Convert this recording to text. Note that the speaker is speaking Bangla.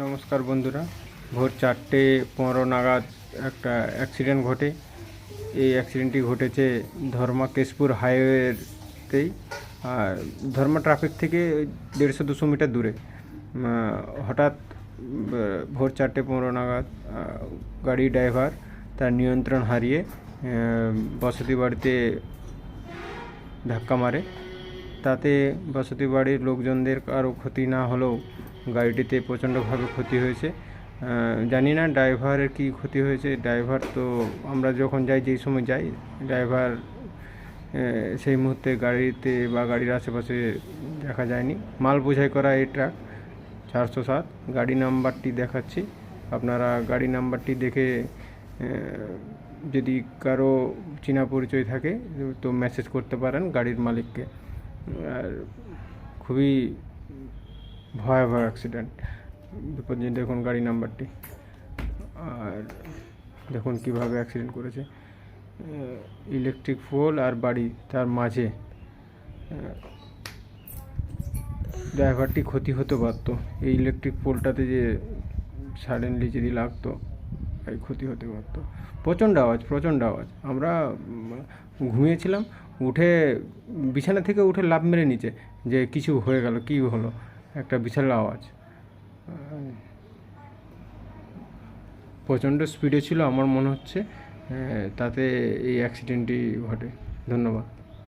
নমস্কার বন্ধুরা, ভোর 4:15 নাগাদ একটা অ্যাক্সিডেন্ট ঘটে। এই অ্যাক্সিডেন্টটি ঘটেছে ধর্মা কেশপুর হাইওয়েতেই, আর ধর্মা ট্রাফিক থেকে 150-200 মিটার দূরে। হঠাৎ ভোর 4:15 নাগাদ গাড়ি ড্রাইভার তার নিয়ন্ত্রণ হারিয়ে বসতি বাড়িতে ধাক্কা মারে। তাতে বসতি বাড়ির লোকজনদের কারো ক্ষতি না হলেও গাড়িটিতে প্রচণ্ডভাবে ক্ষতি হয়েছে। জানি না ড্রাইভারের কী ক্ষতি হয়েছে। ড্রাইভার তো আমরা যখন যাই, যেই সময় যাই, ড্রাইভার সেই মুহূর্তে গাড়িতে বা গাড়ির আশেপাশে দেখা যায়নি। মাল বোঝাই করা এই ট্রাক 407। গাড়ি নাম্বারটি দেখাচ্ছি, আপনারা গাড়ি নাম্বারটি দেখে যদি কারো চেনা পরিচয় থাকে তো মেসেজ করতে পারেন গাড়ির মালিককে। আর খুবই ভয়াবহ অ্যাক্সিডেন্ট, বিপজ্জনক। দেখুন গাড়ি নাম্বারটি, আর দেখুন কিভাবে অ্যাক্সিডেন্ট করেছে। ইলেকট্রিক পোল আর বাড়ি তার মাঝে ড্রাইভারটি ক্ষতি হতে পারতো। এই ইলেকট্রিক পোলটাতে যে সাডেনলি যদি লাগতো, এই ক্ষতি হতে পারতো। প্রচণ্ড আওয়াজ। আমরা ঘুমিয়েছিলাম, উঠে বিছানা থেকে উঠে লাফ মেরে নিচে যে কিছু হয়ে গেল, কী হলো, একটা বিশাল আওয়াজ। প্রচণ্ড স্পিডে ছিল আমার মনে হচ্ছে, তাতে এই অ্যাক্সিডেন্টটি ঘটে। ধন্যবাদ।